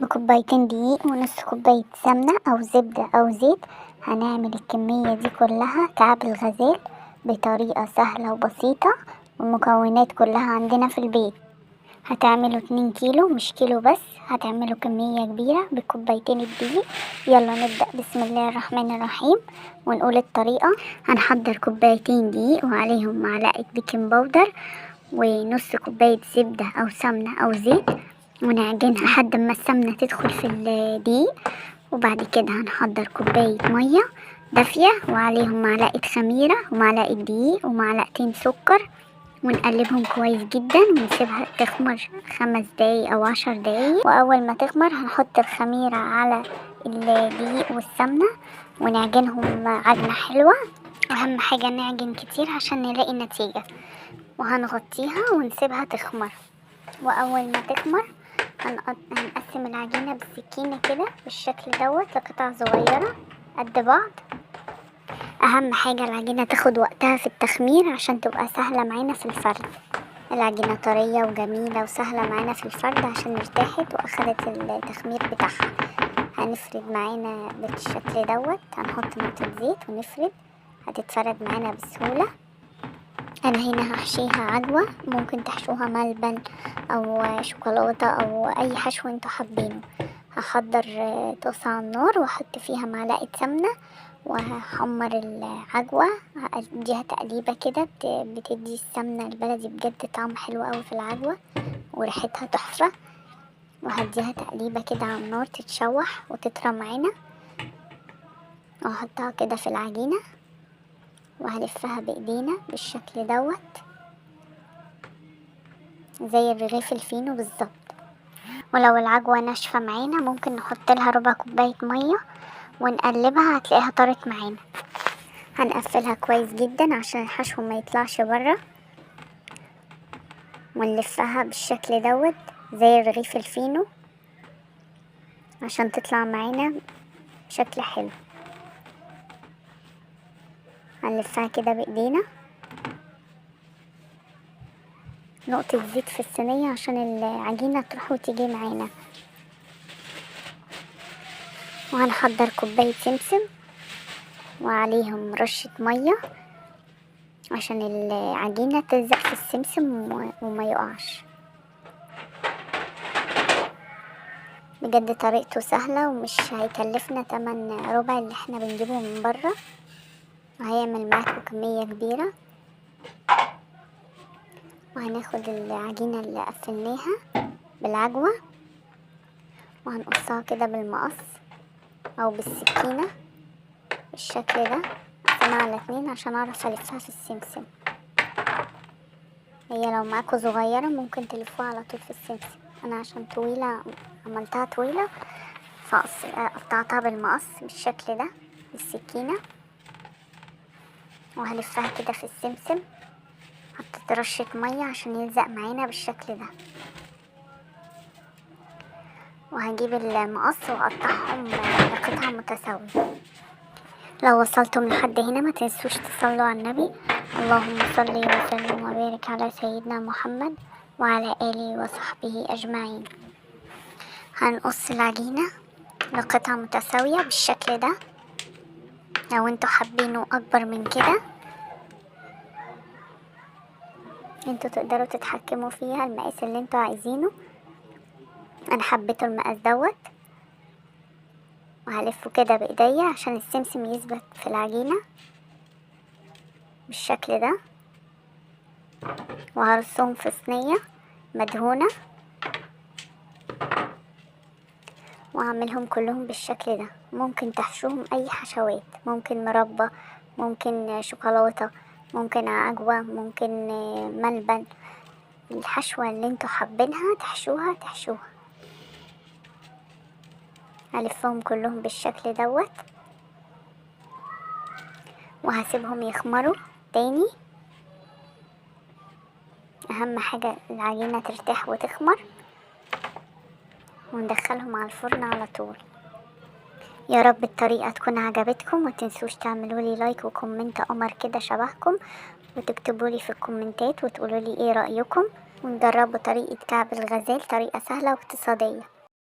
بكوبايتين دقيق ونص كوباية سمنة أو زبدة أو زيت. هنعمل الكمية دي كلها كعب الغزال بطريقة سهلة وبسيطة، والمكونات كلها عندنا في البيت. هتعملوا 2 كيلو مش كيلو بس، هتعملوا كمية كبيرة بكوبايتين الدقيق. يلا نبدأ. بسم الله الرحمن الرحيم. ونقول الطريقة. هنحضر كوبايتين دقيق وعليهم معلقة بيكنج باودر ونص كوباية زبدة أو سمنة أو زيت، ونعجنها لحد ما السمنة تدخل في الدقيق. وبعد كده هنحضر كوباية مية دافية وعليهم معلقة خميرة ومعلقة دقيق ومعلقتين سكر، ونقلبهم كويس جدا ونسيبها تخمر 5 دقايق أو 10 دقايق. وأول ما تخمر هنحط الخميرة على الدقيق والسمنة ونعجنهم عجنة حلوة. أهم حاجة نعجن كتير عشان نلاقي نتيجة، وهنغطيها ونسيبها تخمر. وأول ما تخمر هنقسم العجينة بالسكينة كده بالشكل دوت لقطع صغيرة قد بعض. أهم حاجة العجينة تاخد وقتها في التخمير عشان تبقى سهلة معانا في الفرد. العجينة طرية وجميلة وسهلة معانا في الفرد عشان ارتاحت وأخدت التخمير بتاعها. هنفرد معانا بالشكل دوت، هنحط نقطة زيت ونفرد، هتتفرد معانا بسهولة. انا هنا هحشيها عجوة، ممكن تحشوها ملبن او شوكولاتة او اي حشو انتوا حابينه. هحضر طاسة على النار واحط فيها معلقة سمنة وهحمر العجوة، اديها تقليبة كده بتدي السمنة البلدي بجد طعم حلو اوي في العجوة وريحتها تحفة. وهديها تقليبة كده على النار تتشوح وتطرى معانا، وهحطها كده في العجينة وهلفها بايدينا بالشكل دوت زي الرغيف الفينو بالظبط. ولو العجوة ناشفة معانا ممكن نحط لها ربع كوباية مية ونقلبها، هتلاقيها طارت معانا. هنقفلها كويس جدا عشان الحشو ما يطلعش برا، ونلفها بالشكل دوت زي الرغيف الفينو عشان تطلع معانا بشكل حلو. هنلفها كده بايدينا، نقطة زيت في الصينية عشان العجينة تروح وتيجي معانا. وهنحضر كوباية سمسم وعليهم رشة مية عشان العجينة تلزق في السمسم وما يقعش. بجد طريقته سهلة ومش هيكلفنا تمن ربع اللي احنا بنجيبه من برا، وهيعمل معاكم كمية كبيرة. وهناخد العجينة اللي قفلناها بالعجوة وهنقصها كده بالمقص او بالسكينة بالشكل ده، اقسمها على 2 عشان اعرف الفها في السمسم. هي لو معاكم صغيرة ممكن تلفوها على طول في السمسم، انا عشان طويلة عملتها طويلة قطعتها بالمقص بالشكل ده بالسكينة. وهلفها كده في السمسم، حطيت رشة مية عشان يلزق معانا بالشكل ده. وهجيب المقص واقطعهم لقطع متساوية. لو وصلتم لحد هنا ما تنسوش تصلوا على النبي. اللهم صل وسلم وبارك على سيدنا محمد وعلى آله وصحبه أجمعين. هنقص العجينة لقطع متساوية بالشكل ده، لو انتوا حابينه اكبر من كده انتوا تقدروا تتحكموا فيها المقاس اللي انتوا عايزينه. انا حبيته المقاس دوت، وهلفه كده بايديا عشان السمسم يثبت في العجينة بالشكل ده. وهرصهم في صينية مدهونة واعملهم كلهم بالشكل ده. ممكن تحشوهم اي حشوات، ممكن مربى، ممكن شوكولاتة، ممكن عجوة، ممكن ملبن، الحشوة اللي انتوا حابينها تحشوها. هلفهم كلهم بالشكل دوت وهسيبهم يخمروا تاني. اهم حاجة العجينة ترتاح وتخمر، وندخلهم على الفرن على طول. يا رب الطريقة تكون عجبتكم، ومتنسوش تعملولي لايك وكومنت قمر كده شبهكم، وتكتبولي في الكومنتات وتقولولي ايه رأيكم، ونجربوا طريقة كعب الغزال، طريقة سهلة واقتصادية.